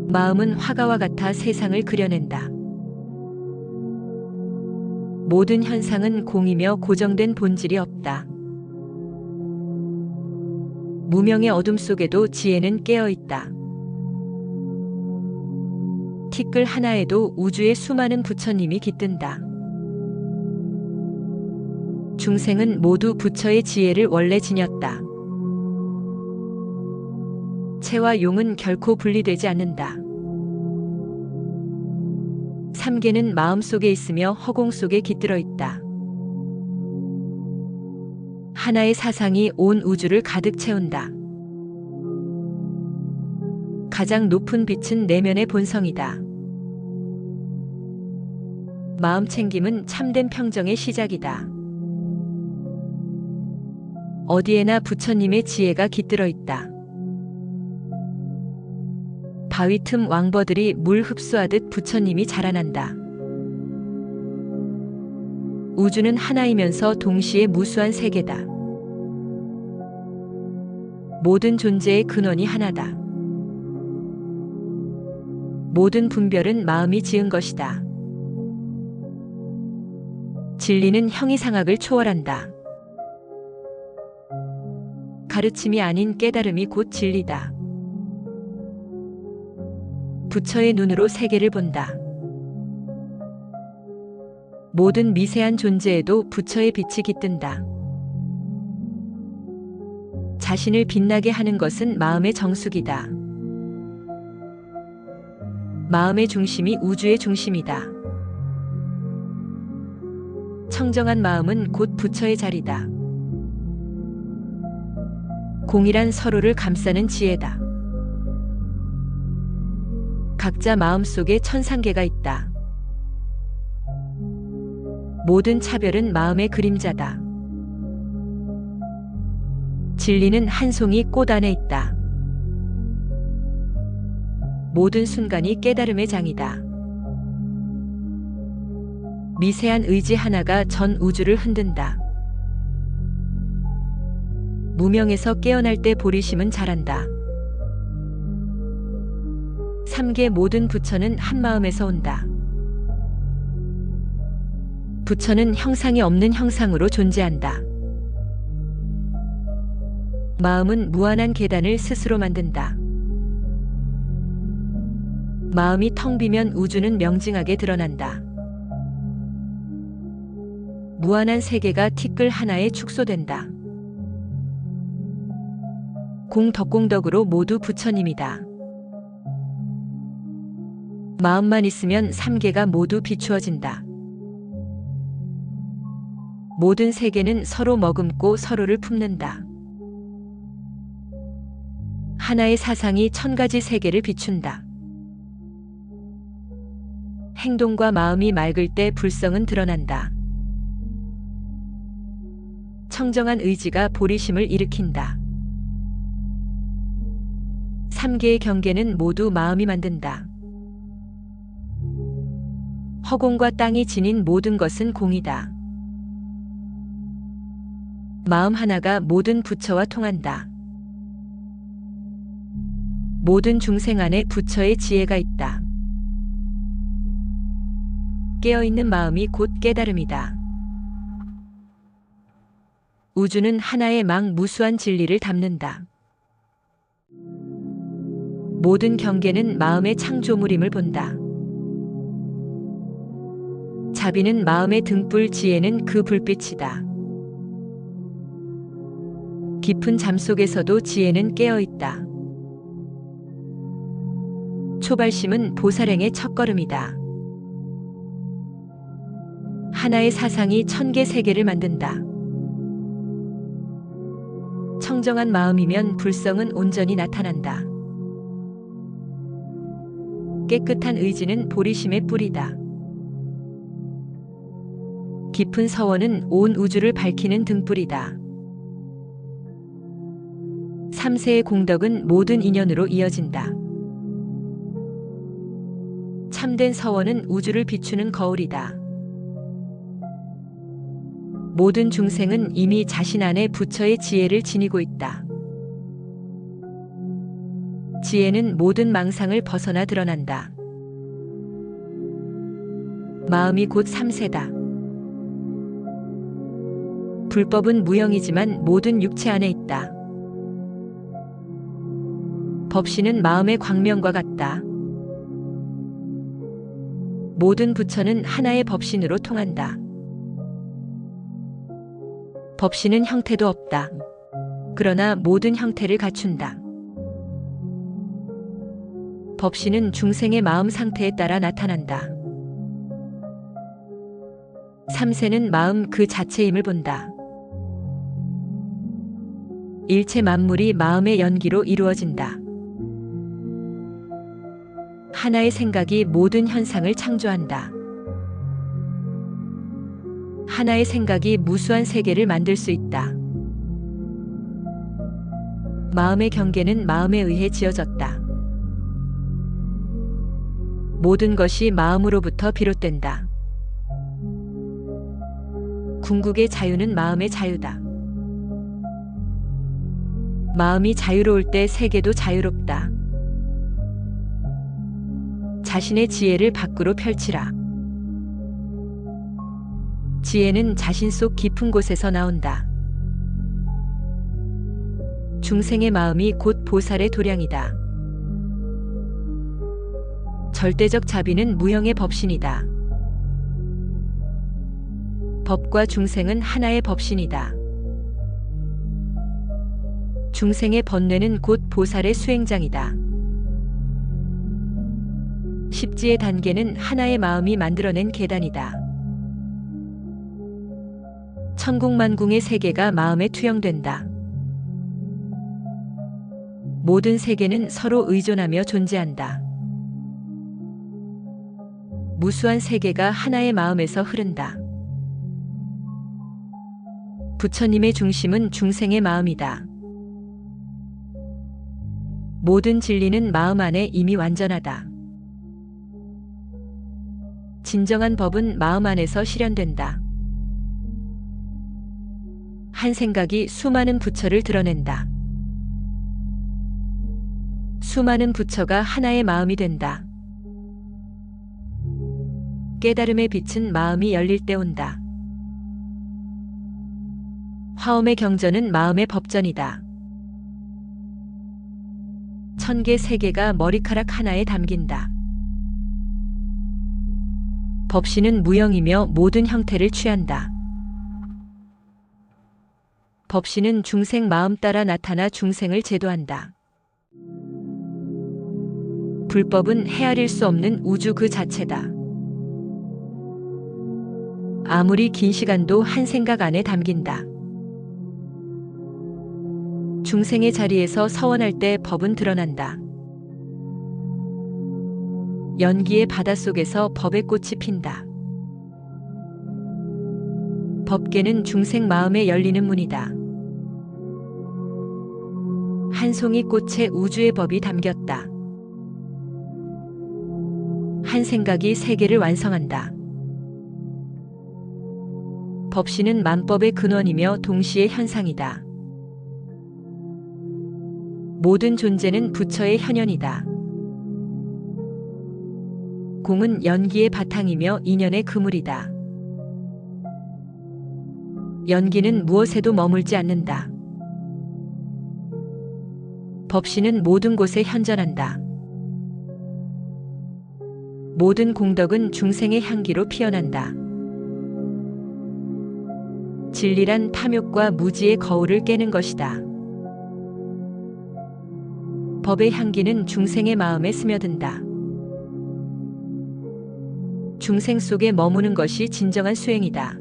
마음은 화가와 같아 세상을 그려낸다. 모든 현상은 공이며 고정된 본질이 없다. 무명의 어둠 속에도 지혜는 깨어있다. 티끌 하나에도 우주의 수많은 부처님이 깃든다. 중생은 모두 부처의 지혜를 원래 지녔다. 채와 용은 결코 분리되지 않는다. 삼계는 마음속에 있으며 허공 속에 깃들어 있다. 하나의 사상이 온 우주를 가득 채운다. 가장 높은 빛은 내면의 본성이다. 마음 챙김은 참된 평정의 시작이다. 어디에나 부처님의 지혜가 깃들어 있다. 바위 틈 왕버들이 물 흡수하듯 부처님이 자라난다. 우주는 하나이면서 동시에 무수한 세계다. 모든 존재의 근원이 하나다. 모든 분별은 마음이 지은 것이다. 진리는 형이상학을 초월한다. 가르침이 아닌 깨달음이 곧 진리다. 부처의 눈으로 세계를 본다. 모든 미세한 존재에도 부처의 빛이 깃든다. 자신을 빛나게 하는 것은 마음의 정숙이다. 마음의 중심이 우주의 중심이다. 청정한 마음은 곧 부처의 자리다. 공이란 서로를 감싸는 지혜다. 각자 마음속에 천상계가 있다. 모든 차별은 마음의 그림자다. 진리는 한 송이 꽃 안에 있다. 모든 순간이 깨달음의 장이다. 미세한 의지 하나가 전 우주를 흔든다. 무명에서 깨어날 때 보리심은 자란다. 삼계 모든 부처는 한 마음에서 온다. 부처는 형상이 없는 형상으로 존재한다. 마음은 무한한 계단을 스스로 만든다. 마음이 텅 비면 우주는 명징하게 드러난다. 무한한 세계가 티끌 하나에 축소된다. 공덕공덕으로 모두 부처님이다. 마음만 있으면 삼계가 모두 비추어진다. 모든 세계는 서로 머금고 서로를 품는다. 하나의 사상이 천 가지 세계를 비춘다. 행동과 마음이 맑을 때 불성은 드러난다. 청정한 의지가 보리심을 일으킨다. 삼계의 경계는 모두 마음이 만든다. 허공과 땅이 지닌 모든 것은 공이다. 마음 하나가 모든 부처와 통한다. 모든 중생 안에 부처의 지혜가 있다. 깨어있는 마음이 곧 깨달음이다. 우주는 하나의 무수한 진리를 담는다. 모든 경계는 마음의 창조물임을 본다. 자비는 마음의 등불, 지혜는 그 불빛이다. 깊은 잠 속에서도 지혜는 깨어있다. 초발심은 보살행의 첫걸음이다. 하나의 사상이 천개 세계를 만든다. 청정한 마음이면 불성은 온전히 나타난다. 깨끗한 의지는 보리심의 뿌리다. 깊은 서원은 온 우주를 밝히는 등불이다. 삼세의 공덕은 모든 인연으로 이어진다. 참된 서원은 우주를 비추는 거울이다. 모든 중생은 이미 자신 안에 부처의 지혜를 지니고 있다. 지혜는 모든 망상을 벗어나 드러난다. 마음이 곧 삼세다. 불법은 무형이지만 모든 육체 안에 있다. 법신은 마음의 광명과 같다. 모든 부처는 하나의 법신으로 통한다. 법신은 형태도 없다. 그러나 모든 형태를 갖춘다. 법신은 중생의 마음 상태에 따라 나타난다. 삼세는 마음 그 자체임을 본다. 일체 만물이 마음의 연기로 이루어진다. 하나의 생각이 모든 현상을 창조한다. 하나의 생각이 무수한 세계를 만들 수 있다. 마음의 경계는 마음에 의해 지어졌다. 모든 것이 마음으로부터 비롯된다. 궁극의 자유는 마음의 자유다. 마음이 자유로울 때 세계도 자유롭다. 자신의 지혜를 밖으로 펼치라. 지혜는 자신 속 깊은 곳에서 나온다. 중생의 마음이 곧 보살의 도량이다. 절대적 자비는 무형의 법신이다. 법과 중생은 하나의 법신이다. 중생의 번뇌는 곧 보살의 수행장이다. 십지의 단계는 하나의 마음이 만들어낸 계단이다. 천국만궁의 세계가 마음에 투영된다. 모든 세계는 서로 의존하며 존재한다. 무수한 세계가 하나의 마음에서 흐른다. 부처님의 중심은 중생의 마음이다. 모든 진리는 마음 안에 이미 완전하다. 진정한 법은 마음 안에서 실현된다. 한 생각이 수많은 부처를 드러낸다. 수많은 부처가 하나의 마음이 된다. 깨달음의 빛은 마음이 열릴 때 온다. 화엄의 경전은 마음의 법전이다. 천개 세계가 머리카락 하나에 담긴다. 법신은 무형이며 모든 형태를 취한다. 법신은 중생 마음 따라 나타나 중생을 제도한다. 불법은 헤아릴 수 없는 우주 그 자체다. 아무리 긴 시간도 한 생각 안에 담긴다. 중생의 자리에서 서원할 때 법은 드러난다. 연기의 바닷속에서 법의 꽃이 핀다. 법계는 중생 마음에 열리는 문이다. 한 송이 꽃에 우주의 법이 담겼다. 한 생각이 세계를 완성한다. 법신은 만법의 근원이며 동시에 현상이다. 모든 존재는 부처의 현현이다. 공은 연기의 바탕이며 인연의 그물이다. 연기는 무엇에도 머물지 않는다. 법신은 모든 곳에 현존한다. 모든 공덕은 중생의 향기로 피어난다. 진리란 탐욕과 무지의 거울을 깨는 것이다. 법의 향기는 중생의 마음에 스며든다. 중생 속에 머무는 것이 진정한 수행이다.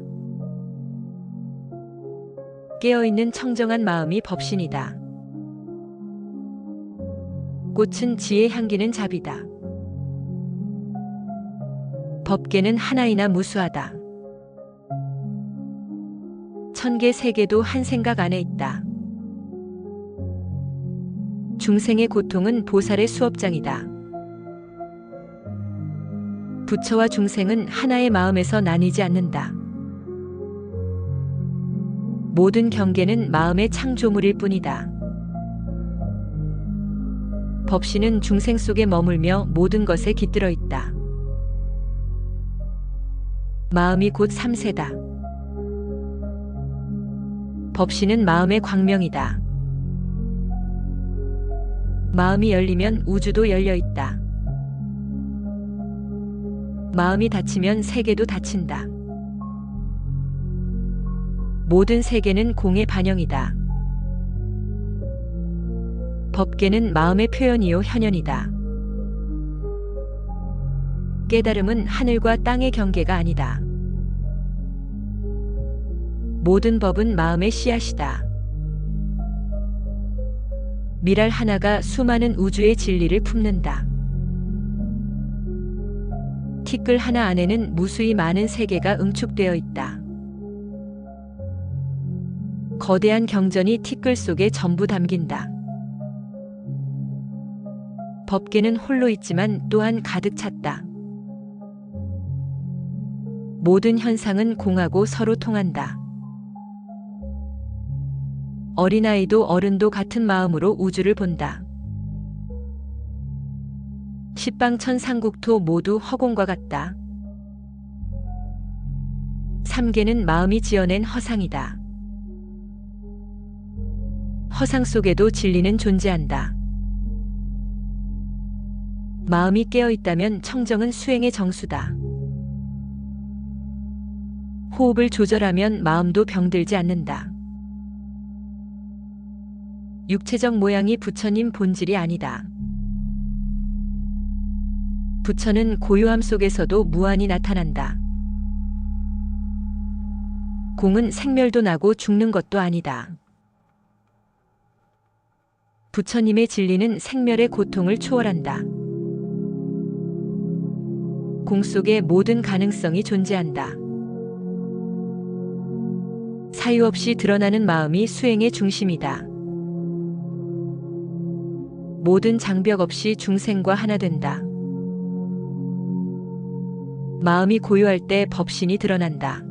깨어있는 청정한 마음이 법신이다. 꽃은 지의 향기는 자비다. 법계는 하나이나 무수하다. 천개 세계도 한 생각 안에 있다. 중생의 고통은 보살의 수업장이다. 부처와 중생은 하나의 마음에서 나뉘지 않는다. 모든 경계는 마음의 창조물일 뿐이다. 법신은 중생 속에 머물며 모든 것에 깃들어 있다. 마음이 곧 삼세다. 법신은 마음의 광명이다. 마음이 열리면 우주도 열려 있다. 마음이 닫히면 세계도 닫힌다. 모든 세계는 공의 반영이다. 법계는 마음의 표현이요 현현이다. 깨달음은 하늘과 땅의 경계가 아니다. 모든 법은 마음의 씨앗이다. 미랄 하나가 수많은 우주의 진리를 품는다. 티끌 하나 안에는 무수히 많은 세계가 응축되어 있다. 거대한 경전이 티끌 속에 전부 담긴다. 법계는 홀로 있지만 또한 가득 찼다. 모든 현상은 공하고 서로 통한다. 어린아이도 어른도 같은 마음으로 우주를 본다. 십방천상국토 모두 허공과 같다. 삼계는 마음이 지어낸 허상이다. 허상 속에도 진리는 존재한다. 마음이 깨어있다면 청정은 수행의 정수다. 호흡을 조절하면 마음도 병들지 않는다. 육체적 모양이 부처님 본질이 아니다. 부처는 고요함 속에서도 무한히 나타난다. 공은 생멸도 나고 죽는 것도 아니다. 부처님의 진리는 생멸의 고통을 초월한다. 공 속에 모든 가능성이 존재한다. 사유 없이 드러나는 마음이 수행의 중심이다. 모든 장벽 없이 중생과 하나 된다. 마음이 고요할 때 법신이 드러난다.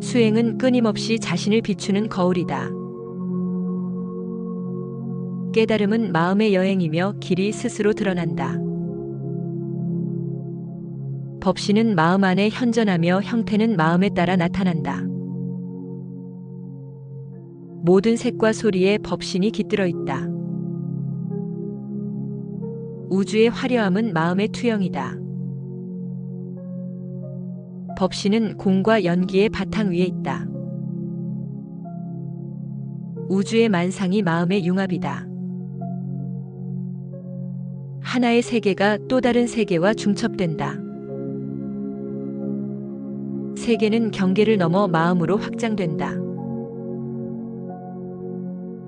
수행은 끊임없이 자신을 비추는 거울이다. 깨달음은 마음의 여행이며 길이 스스로 드러난다. 법신은 마음 안에 현존하며 형태는 마음에 따라 나타난다. 모든 색과 소리에 법신이 깃들어 있다. 우주의 화려함은 마음의 투영이다. 법신은 공과 연기의 바탕 위에 있다. 우주의 만상이 마음의 융합이다. 하나의 세계가 또 다른 세계와 중첩된다. 세계는 경계를 넘어 마음으로 확장된다.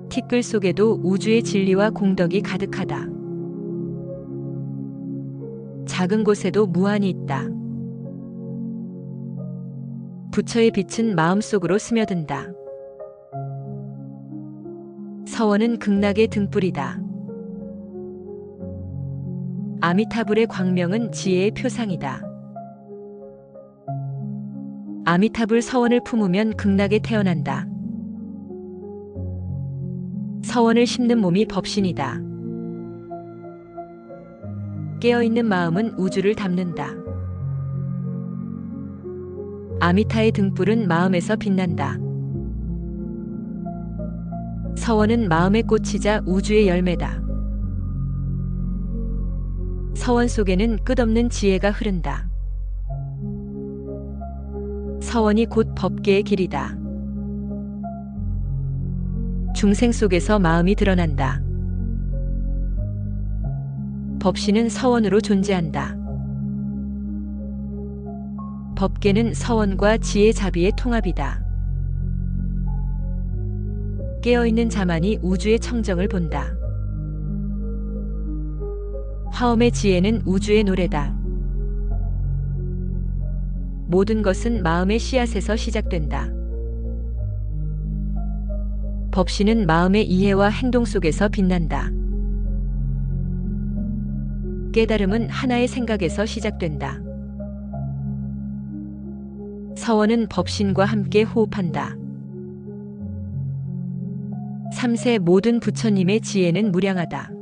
티끌 속에도 우주의 진리와 공덕이 가득하다. 작은 곳에도 무한이 있다. 부처의 빛은 마음속으로 스며든다. 서원은 극락의 등불이다. 아미타불의 광명은 지혜의 표상이다. 아미타불 서원을 품으면 극락에 태어난다. 서원을 심는 몸이 법신이다. 깨어있는 마음은 우주를 담는다. 아미타의 등불은 마음에서 빛난다. 서원은 마음의 꽃이자 우주의 열매다. 서원 속에는 끝없는 지혜가 흐른다. 서원이 곧 법계의 길이다. 중생 속에서 마음이 드러난다. 법신은 서원으로 존재한다. 법계는 서원과 지혜 자비의 통합이다. 깨어있는 자만이 우주의 청정을 본다. 화엄의 지혜는 우주의 노래다. 모든 것은 마음의 씨앗에서 시작된다. 법신은 마음의 이해와 행동 속에서 빛난다. 깨달음은 하나의 생각에서 시작된다. 서원은 법신과 함께 호흡한다. 3세 모든 부처님의 지혜는 무량하다.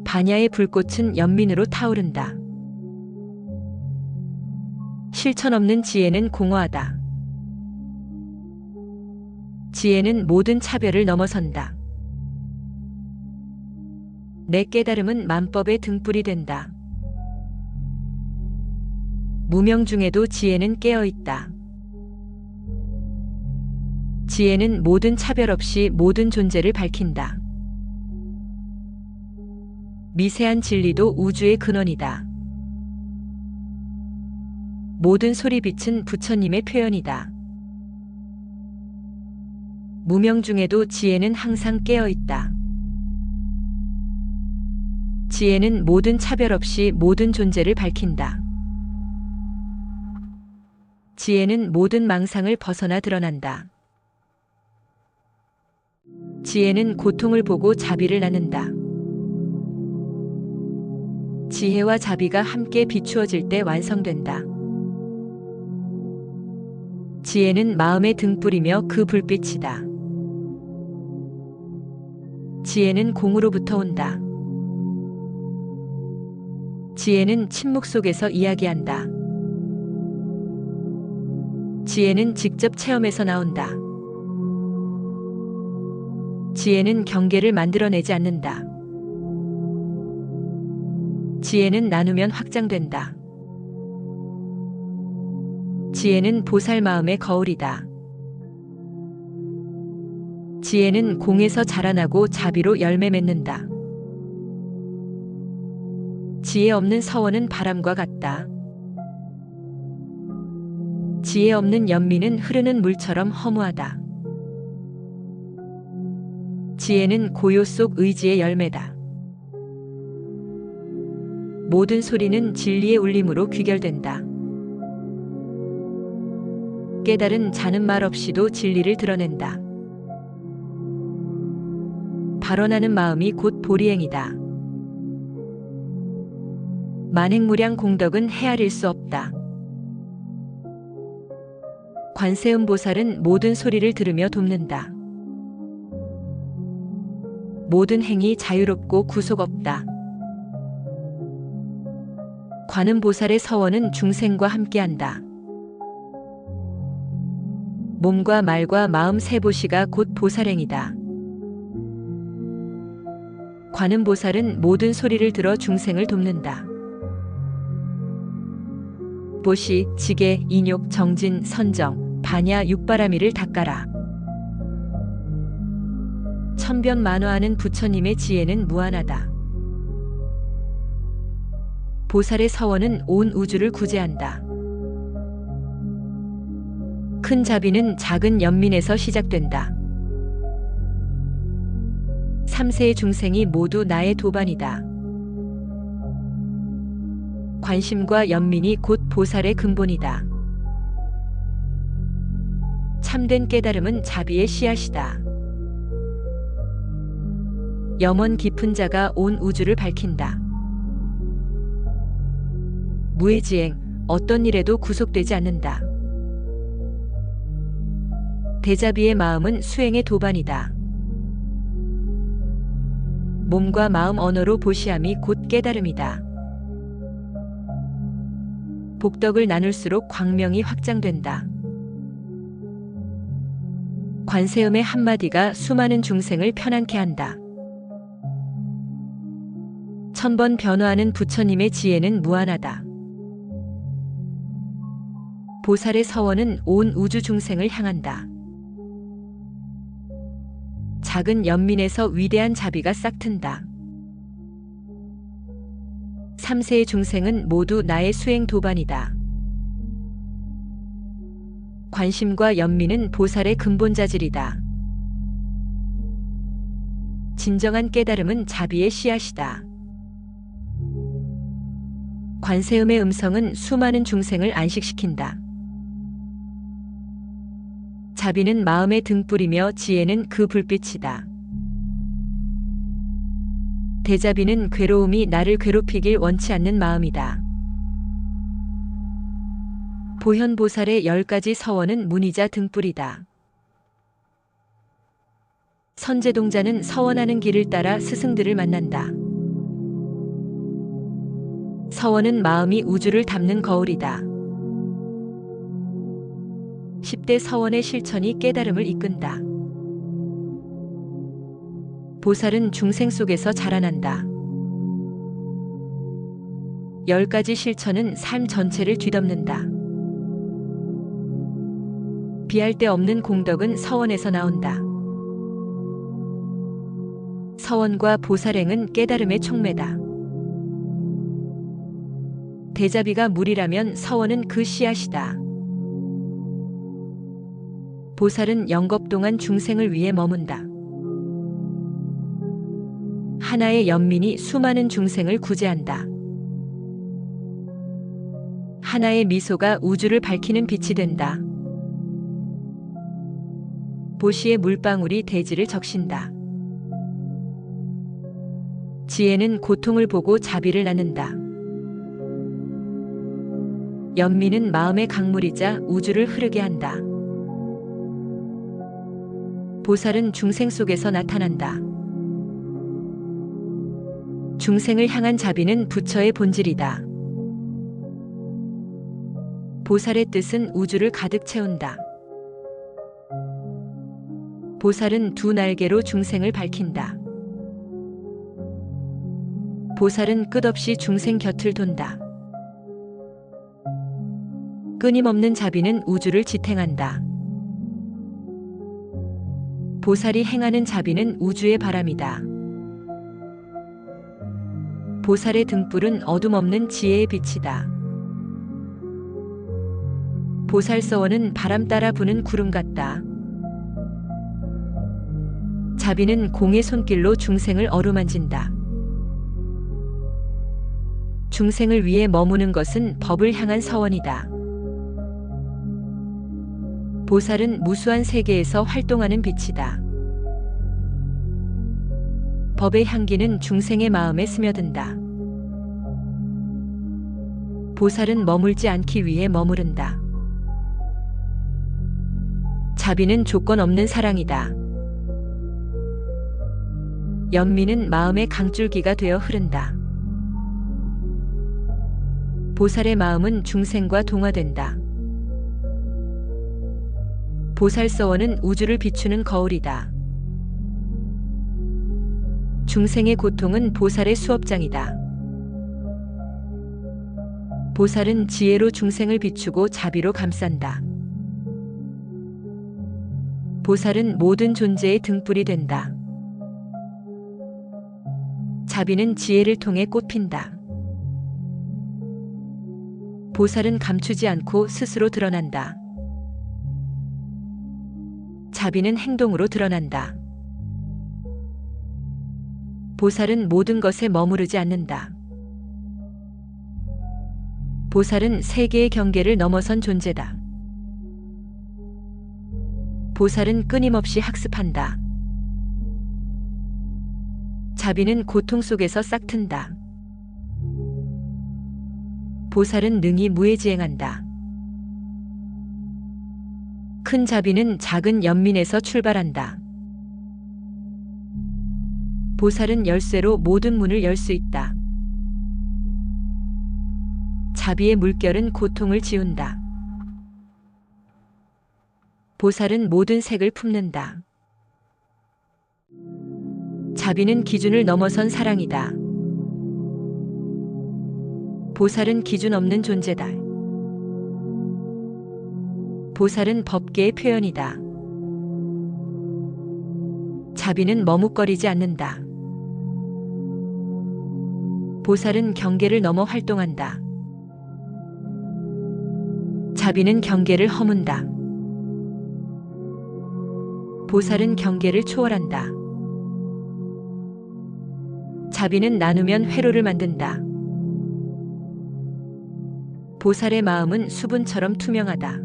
반야의 불꽃은 연민으로 타오른다. 실천 없는 지혜는 공허하다. 지혜는 모든 차별을 넘어선다. 내 깨달음은 만법의 등불이 된다. 무명 중에도 지혜는 깨어있다. 지혜는 모든 차별 없이 모든 존재를 밝힌다. 미세한 진리도 우주의 근원이다. 모든 소리빛은 부처님의 표현이다. 무명 중에도 지혜는 항상 깨어있다. 지혜는 모든 차별 없이 모든 존재를 밝힌다. 지혜는 모든 망상을 벗어나 드러난다. 지혜는 고통을 보고 자비를 나눈다. 지혜와 자비가 함께 비추어질 때 완성된다. 지혜는 마음의 등불이며 그 불빛이다. 지혜는 공으로부터 온다. 지혜는 침묵 속에서 이야기한다. 지혜는 직접 체험에서 나온다. 지혜는 경계를 만들어내지 않는다. 지혜는 나누면 확장된다. 지혜는 보살 마음의 거울이다. 지혜는 공에서 자라나고 자비로 열매 맺는다. 지혜 없는 서원은 바람과 같다. 지혜 없는 연민은 흐르는 물처럼 허무하다. 지혜는 고요 속 의지의 열매다. 모든 소리는 진리의 울림으로 귀결된다. 깨달은 자는 말 없이도 진리를 드러낸다. 발언하는 마음이 곧 보리행이다. 만행무량 공덕은 헤아릴 수 없다. 관세음보살은 모든 소리를 들으며 돕는다. 모든 행위 자유롭고 구속 없다. 관음보살의 서원은 중생과 함께한다. 몸과 말과 마음 세보시가 곧 보살행이다. 관음보살은 모든 소리를 들어 중생을 돕는다. 보시, 지계, 인욕, 정진, 선정, 반야, 육바라미를 닦아라. 천변만화하는 부처님의 지혜는 무한하다. 보살의 서원은 온 우주를 구제한다. 큰 자비는 작은 연민에서 시작된다. 3세의 중생이 모두 나의 도반이다. 관심과 연민이 곧 보살의 근본이다. 참된 깨달음은 자비의 씨앗이다. 염원 깊은 자가 온 우주를 밝힌다. 무해지행, 어떤 일에도 구속되지 않는다. 대자비의 마음은 수행의 도반이다. 몸과 마음 언어로 보시함이 곧 깨달음이다. 복덕을 나눌수록 광명이 확장된다. 관세음의 한마디가 수많은 중생을 편안케 한다. 천번 변화하는 부처님의 지혜는 무한하다. 보살의 서원은 온 우주 중생을 향한다. 작은 연민에서 위대한 자비가 싹튼다. 3세의 중생은 모두 나의 수행 도반이다. 관심과 연민은 보살의 근본 자질이다. 진정한 깨달음은 자비의 씨앗이다. 관세음의 음성은 수많은 중생을 안식시킨다. 자비는 마음의 등불이며 지혜는 그 불빛이다. 대자비는 괴로움이 나를 괴롭히길 원치 않는 마음이다. 보현보살의 10가지 서원은 문이자 등불이다. 선제동자는 서원하는 길을 따라 스승들을 만난다. 서원은 마음이 우주를 담는 거울이다. 10대 서원의 실천이 깨달음을 이끈다. 보살은 중생 속에서 자라난다. 10가지 실천은 삶 전체를 뒤덮는다. 비할 데 없는 공덕은 서원에서 나온다. 서원과 보살행은 깨달음의 촉매다. 대자비가 물이라면 서원은 그 씨앗이다. 보살은 영겁 동안 중생을 위해 머문다. 하나의 연민이 수많은 중생을 구제한다. 하나의 미소가 우주를 밝히는 빛이 된다. 보시의 물방울이 대지를 적신다. 지혜는 고통을 보고 자비를 나눈다. 연민은 마음의 강물이자 우주를 흐르게 한다. 보살은 중생 속에서 나타난다. 중생을 향한 자비는 부처의 본질이다. 보살의 뜻은 우주를 가득 채운다. 보살은 두 날개로 중생을 밝힌다. 보살은 끝없이 중생 곁을 돈다. 끊임없는 자비는 우주를 지탱한다. 보살이 행하는 자비는 우주의 바람이다. 보살의 등불은 어둠 없는 지혜의 빛이다. 보살서원은 바람 따라 부는 구름 같다. 자비는 공의 손길로 중생을 어루만진다. 중생을 위해 머무는 것은 법을 향한 서원이다. 보살은 무수한 세계에서 활동하는 빛이다. 법의 향기는 중생의 마음에 스며든다. 보살은 머물지 않기 위해 머무른다. 자비는 조건 없는 사랑이다. 연민은 마음의 강줄기가 되어 흐른다. 보살의 마음은 중생과 동화된다. 보살서원은 우주를 비추는 거울이다. 중생의 고통은 보살의 수업장이다. 보살은 지혜로 중생을 비추고 자비로 감싼다. 보살은 모든 존재의 등불이 된다. 자비는 지혜를 통해 꽃핀다. 보살은 감추지 않고 스스로 드러난다. 자비는 행동으로 드러난다. 보살은 모든 것에 머무르지 않는다. 보살은 세계의 경계를 넘어선 존재다. 보살은 끊임없이 학습한다. 자비는 고통 속에서 싹튼다. 보살은 능히 무해지행한다. 큰 자비는 작은 연민에서 출발한다. 보살은 열쇠로 모든 문을 열 수 있다. 자비의 물결은 고통을 지운다. 보살은 모든 색을 품는다. 자비는 기준을 넘어선 사랑이다. 보살은 기준 없는 존재다. 보살은 법계의 표현이다. 자비는 머뭇거리지 않는다. 보살은 경계를 넘어 활동한다. 자비는 경계를 허문다. 보살은 경계를 초월한다. 자비는 나누면 회로를 만든다. 보살의 마음은 수분처럼 투명하다.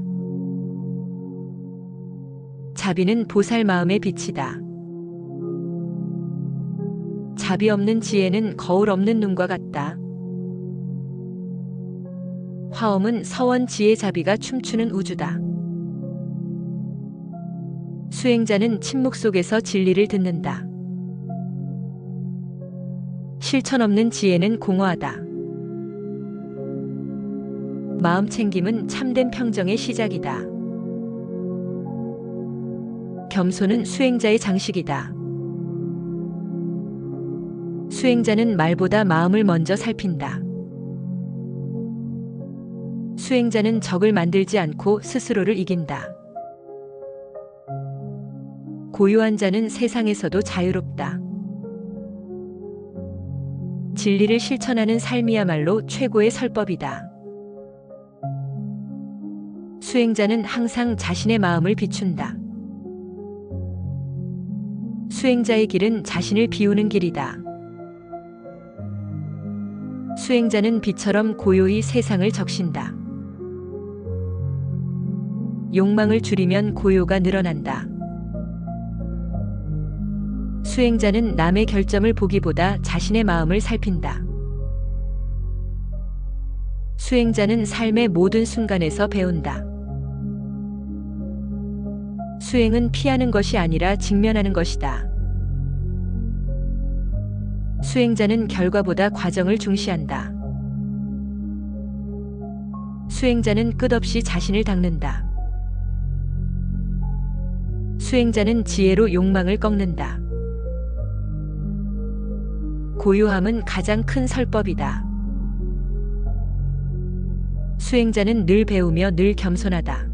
자비는 보살 마음의 빛이다. 자비 없는 지혜는 거울 없는 눈과 같다. 화엄은 서원 지혜 자비가 춤추는 우주다. 수행자는 침묵 속에서 진리를 듣는다. 실천 없는 지혜는 공허하다. 마음 챙김은 참된 평정의 시작이다. 겸손은 수행자의 장식이다. 수행자는 말보다 마음을 먼저 살핀다. 수행자는 적을 만들지 않고 스스로를 이긴다. 고요한 자는 세상에서도 자유롭다. 진리를 실천하는 삶이야말로 최고의 설법이다. 수행자는 항상 자신의 마음을 비춘다. 수행자의 길은 자신을 비우는 길이다. 수행자는 비처럼 고요히 세상을 적신다. 욕망을 줄이면 고요가 늘어난다. 수행자는 남의 결점을 보기보다 자신의 마음을 살핀다. 수행자는 삶의 모든 순간에서 배운다. 수행은 피하는 것이 아니라 직면하는 것이다. 수행자는 결과보다 과정을 중시한다. 수행자는 끝없이 자신을 닦는다. 수행자는 지혜로 욕망을 꺾는다. 고요함은 가장 큰 설법이다. 수행자는 늘 배우며 늘 겸손하다.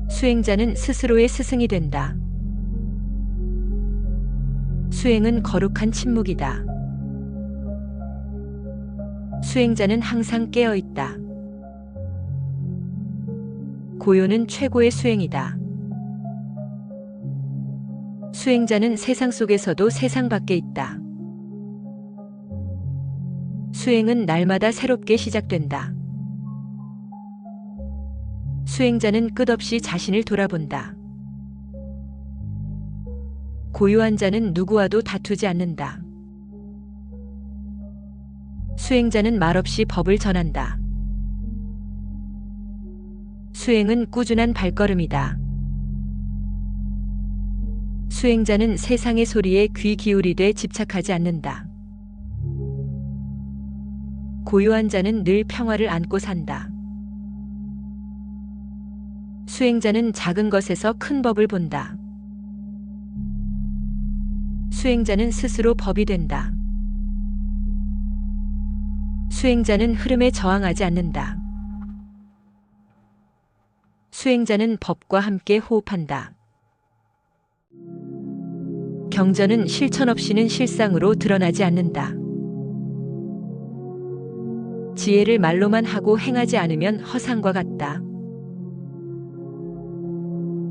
수행자는 스스로의 스승이 된다. 수행은 거룩한 침묵이다. 수행자는 항상 깨어 있다. 고요는 최고의 수행이다. 수행자는 세상 속에서도 세상 밖에 있다. 수행은 날마다 새롭게 시작된다. 수행자는 끝없이 자신을 돌아본다. 고요한 자는 누구와도 다투지 않는다. 수행자는 말없이 법을 전한다. 수행은 꾸준한 발걸음이다. 수행자는 세상의 소리에 귀 기울이되 집착하지 않는다. 고요한 자는 늘 평화를 안고 산다. 수행자는 작은 것에서 큰 법을 본다. 수행자는 스스로 법이 된다. 수행자는 흐름에 저항하지 않는다. 수행자는 법과 함께 호흡한다. 경전은 실천 없이는 실상으로 드러나지 않는다. 지혜를 말로만 하고 행하지 않으면 허상과 같다.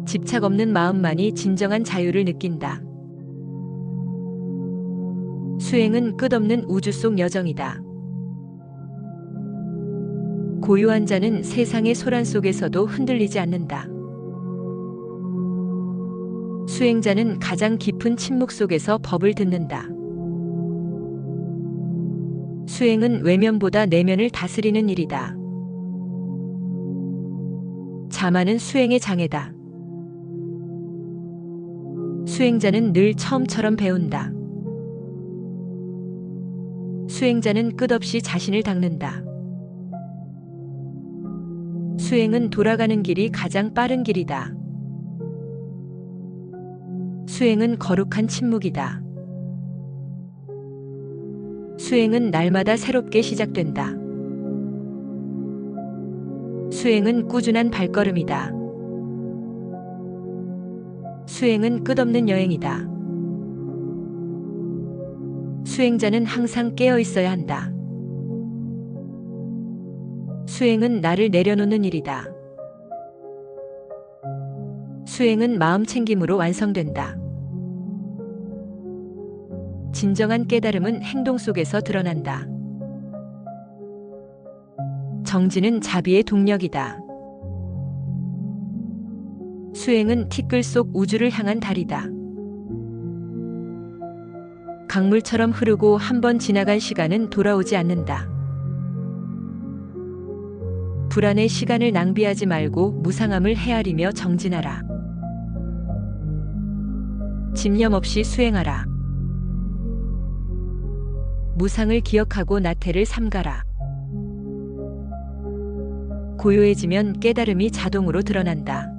집착 없는 마음만이 진정한 자유를 느낀다. 수행은 끝없는 우주 속 여정이다. 고요한 자는 세상의 소란 속에서도 흔들리지 않는다. 수행자는 가장 깊은 침묵 속에서 법을 듣는다. 수행은 외면보다 내면을 다스리는 일이다. 자만은 수행의 장애다. 수행자는 늘 처음처럼 배운다. 수행자는 끝없이 자신을 닦는다. 수행은 돌아가는 길이 가장 빠른 길이다. 수행은 거룩한 침묵이다. 수행은 날마다 새롭게 시작된다. 수행은 꾸준한 발걸음이다. 수행은 끝없는 여행이다. 수행자는 항상 깨어 있어야 한다. 수행은 나를 내려놓는 일이다. 수행은 마음 챙김으로 완성된다. 진정한 깨달음은 행동 속에서 드러난다. 정진은 자비의 동력이다. 수행은 티끌 속 우주를 향한 달이다. 강물처럼 흐르고 한 번 지나간 시간은 돌아오지 않는다. 불안에 시간을 낭비하지 말고 무상함을 헤아리며 정진하라. 집념 없이 수행하라. 무상을 기억하고 나태를 삼가라. 고요해지면 깨달음이 자동으로 드러난다.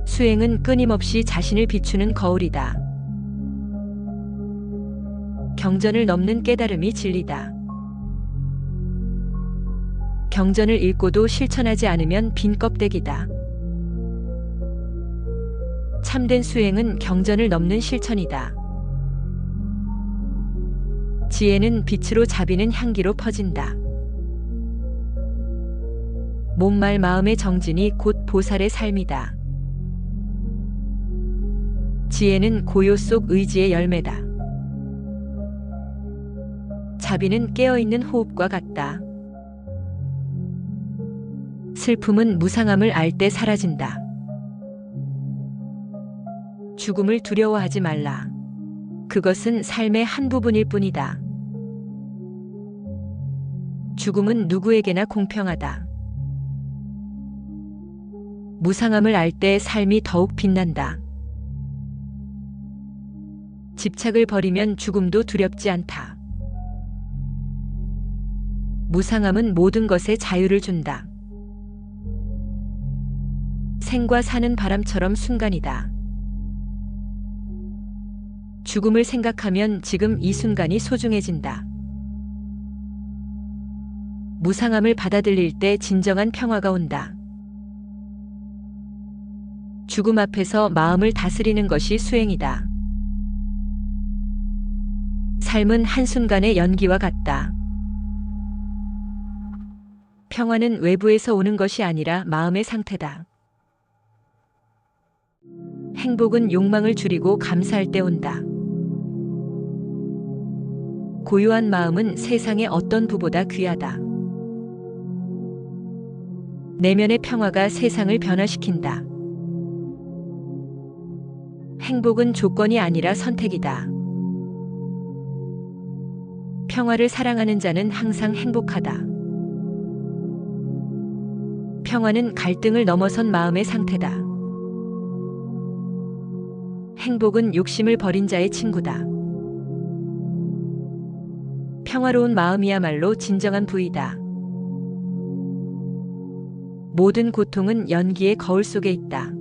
수행은 끊임없이 자신을 비추는 거울이다. 경전을 넘는 깨달음이 진리다. 경전을 읽고도 실천하지 않으면 빈 껍데기다. 참된 수행은 경전을 넘는 실천이다. 지혜는 빛으로 자비는 향기로 퍼진다. 몸말 마음의 정진이 곧 보살의 삶이다. 지혜는 고요 속 의지의 열매다. 자비는 깨어있는 호흡과 같다. 슬픔은 무상함을 알 때 사라진다. 죽음을 두려워하지 말라. 그것은 삶의 한 부분일 뿐이다. 죽음은 누구에게나 공평하다. 무상함을 알 때 삶이 더욱 빛난다. 집착을 버리면 죽음도 두렵지 않다. 무상함은 모든 것에 자유를 준다. 생과 사는 바람처럼 순간이다. 죽음을 생각하면 지금 이 순간이 소중해진다. 무상함을 받아들일 때 진정한 평화가 온다. 죽음 앞에서 마음을 다스리는 것이 수행이다. 삶은 한순간의 연기와 같다. 평화는 외부에서 오는 것이 아니라 마음의 상태다. 행복은 욕망을 줄이고 감사할 때 온다. 고요한 마음은 세상의 어떤 부보다 귀하다. 내면의 평화가 세상을 변화시킨다. 행복은 조건이 아니라 선택이다. 평화를 사랑하는 자는 항상 행복하다. 평화는 갈등을 넘어선 마음의 상태다. 행복은 욕심을 버린 자의 친구다. 평화로운 마음이야말로 진정한 부이다. 모든 고통은 연기의 거울 속에 있다.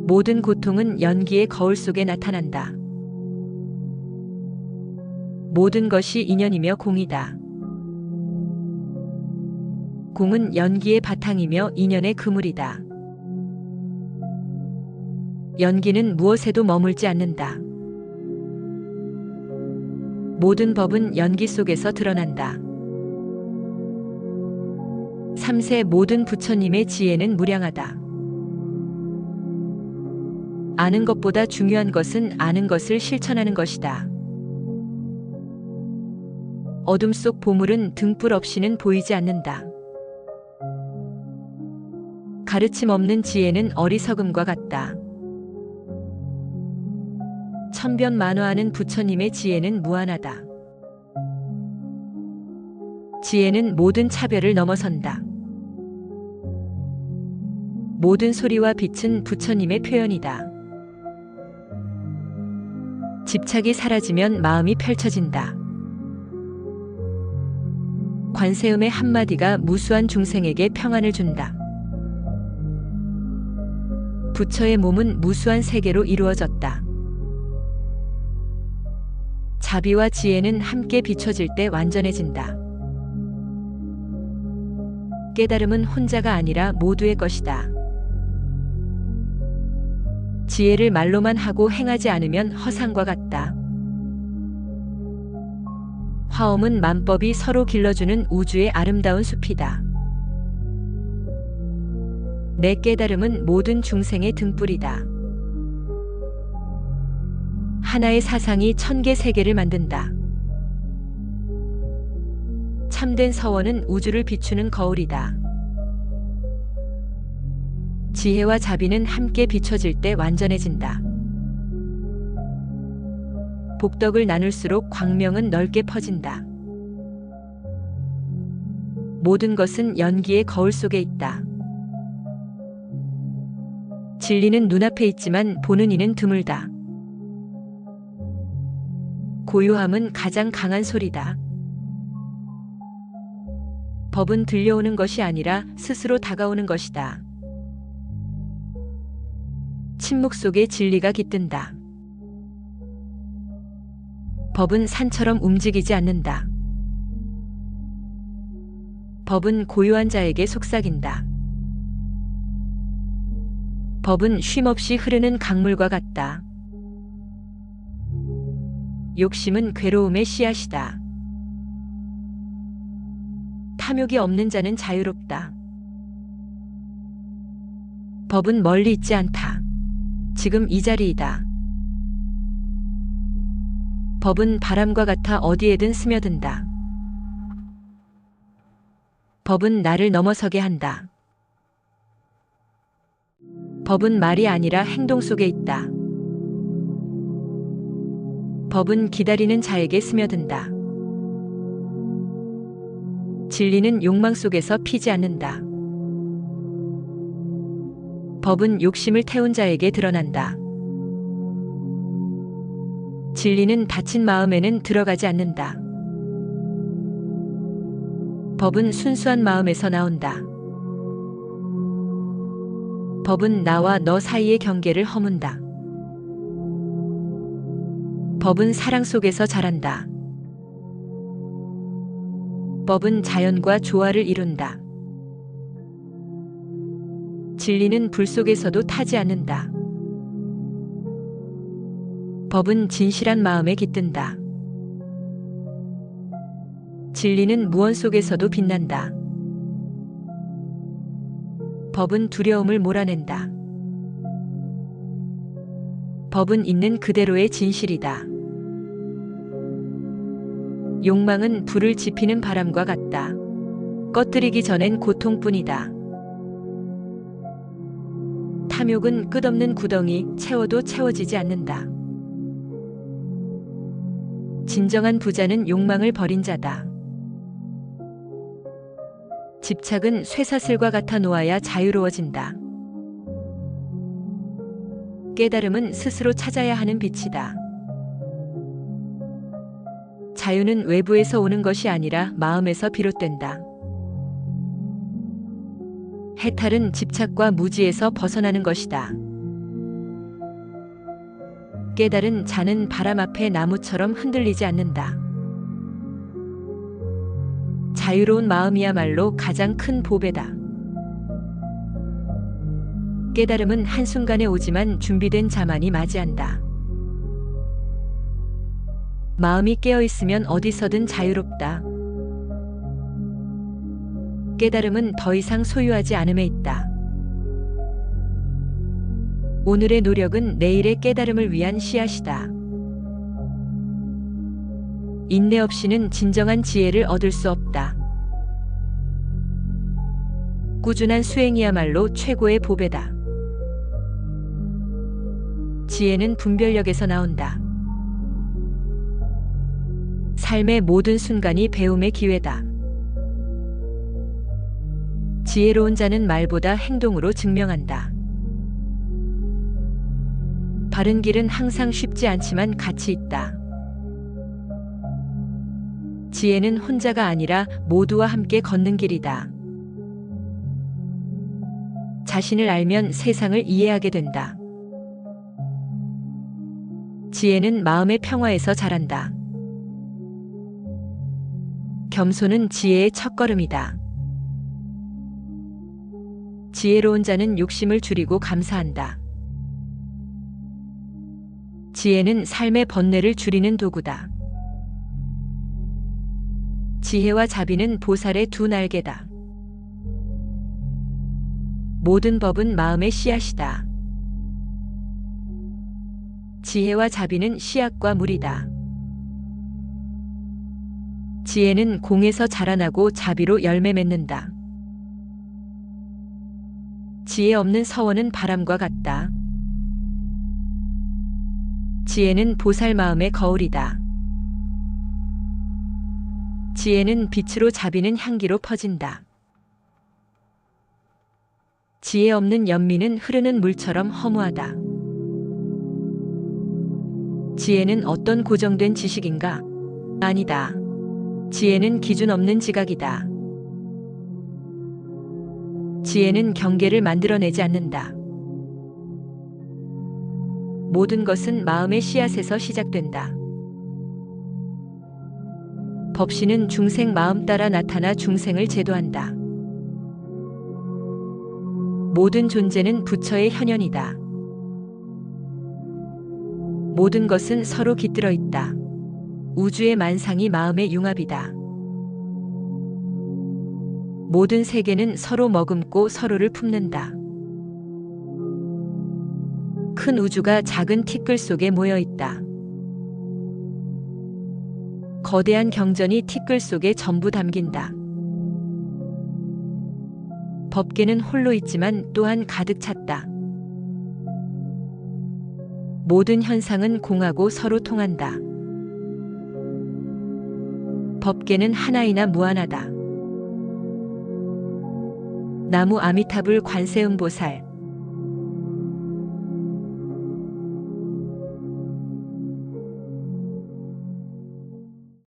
모든 고통은 연기의 거울 속에 나타난다. 모든 것이 인연이며 공이다. 공은 연기의 바탕이며 인연의 그물이다. 연기는 무엇에도 머물지 않는다. 모든 법은 연기 속에서 드러난다. 3세 모든 부처님의 지혜는 무량하다. 아는 것보다 중요한 것은 아는 것을 실천하는 것이다. 어둠 속 보물은 등불 없이는 보이지 않는다. 가르침 없는 지혜는 어리석음과 같다. 천변만화하는 부처님의 지혜는 무한하다. 지혜는 모든 차별을 넘어선다. 모든 소리와 빛은 부처님의 표현이다. 집착이 사라지면 마음이 펼쳐진다. 관세음의 한마디가 무수한 중생에게 평안을 준다. 부처의 몸은 무수한 세계로 이루어졌다. 자비와 지혜는 함께 비춰질 때 완전해진다. 깨달음은 혼자가 아니라 모두의 것이다. 지혜를 말로만 하고 행하지 않으면 허상과 같다. 화엄은 만법이 서로 길러주는 우주의 아름다운 숲이다. 내 깨달음은 모든 중생의 등불이다. 하나의 사상이 1000개 세계를 만든다. 참된 서원은 우주를 비추는 거울이다. 지혜와 자비는 함께 비춰질 때 완전해진다. 복덕을 나눌수록 광명은 넓게 퍼진다. 모든 것은 연기의 거울 속에 있다. 진리는 눈앞에 있지만 보는 이는 드물다. 고요함은 가장 강한 소리다. 법은 들려오는 것이 아니라 스스로 다가오는 것이다. 침묵 속에 진리가 깃든다. 법은 산처럼 움직이지 않는다. 법은 고요한 자에게 속삭인다. 법은 쉼없이 흐르는 강물과 같다. 욕심은 괴로움의 씨앗이다. 탐욕이 없는 자는 자유롭다. 법은 멀리 있지 않다. 지금 이 자리이다. 법은 바람과 같아 어디에든 스며든다. 법은 나를 넘어서게 한다. 법은 말이 아니라 행동 속에 있다. 법은 기다리는 자에게 스며든다. 진리는 욕망 속에서 피지 않는다. 법은 욕심을 태운 자에게 드러난다. 진리는 닫힌 마음에는 들어가지 않는다. 법은 순수한 마음에서 나온다. 법은 나와 너 사이의 경계를 허문다. 법은 사랑 속에서 자란다. 법은 자연과 조화를 이룬다. 진리는 불 속에서도 타지 않는다. 법은 진실한 마음에 깃든다. 진리는 무언 속에서도 빛난다. 법은 두려움을 몰아낸다. 법은 있는 그대로의 진실이다. 욕망은 불을 지피는 바람과 같다. 꺼뜨리기 전엔 고통뿐이다. 탐욕은 끝없는 구덩이, 채워도 채워지지 않는다. 진정한 부자는 욕망을 버린 자다. 집착은 쇠사슬과 같아 놓아야 자유로워진다. 깨달음은 스스로 찾아야 하는 빛이다. 자유는 외부에서 오는 것이 아니라 마음에서 비롯된다. 해탈은 집착과 무지에서 벗어나는 것이다. 깨달은 자는 바람 앞에 나무처럼 흔들리지 않는다. 자유로운 마음이야말로 가장 큰 보배다. 깨달음은 한순간에 오지만 준비된 자만이 맞이한다. 마음이 깨어있으면 어디서든 자유롭다. 깨달음은 더 이상 소유하지 않음에 있다. 오늘의 노력은 내일의 깨달음을 위한 씨앗이다. 인내 없이는 진정한 지혜를 얻을 수 없다. 꾸준한 수행이야말로 최고의 보배다. 지혜는 분별력에서 나온다. 삶의 모든 순간이 배움의 기회다. 지혜로운 자는 말보다 행동으로 증명한다. 바른 길은 항상 쉽지 않지만 가치 있다. 지혜는 혼자가 아니라 모두와 함께 걷는 길이다. 자신을 알면 세상을 이해하게 된다. 지혜는 마음의 평화에서 자란다. 겸손은 지혜의 첫걸음이다. 지혜로운 자는 욕심을 줄이고 감사한다. 지혜는 삶의 번뇌를 줄이는 도구다. 지혜와 자비는 보살의 두 날개다. 모든 법은 마음의 씨앗이다. 지혜와 자비는 씨앗과 물이다. 지혜는 공에서 자라나고 자비로 열매 맺는다. 지혜 없는 서원은 바람과 같다. 지혜는 보살 마음의 거울이다. 지혜는 빛으로 자비는 향기로 퍼진다. 지혜 없는 연민은 흐르는 물처럼 허무하다. 지혜는 어떤 고정된 지식인가? 아니다. 지혜는 기준 없는 지각이다. 지혜는 경계를 만들어내지 않는다. 모든 것은 마음의 씨앗에서 시작된다. 법신은 중생 마음 따라 나타나 중생을 제도한다. 모든 존재는 부처의 현현이다. 모든 것은 서로 깃들어 있다. 우주의 만상이 마음의 융합이다. 모든 세계는 서로 머금고 서로를 품는다. 큰 우주가 작은 티끌 속에 모여 있다. 거대한 경전이 티끌 속에 전부 담긴다. 법계는 홀로 있지만 또한 가득 찼다. 모든 현상은 공하고 서로 통한다. 법계는 하나이나 무한하다. 나무 아미타불 관세음보살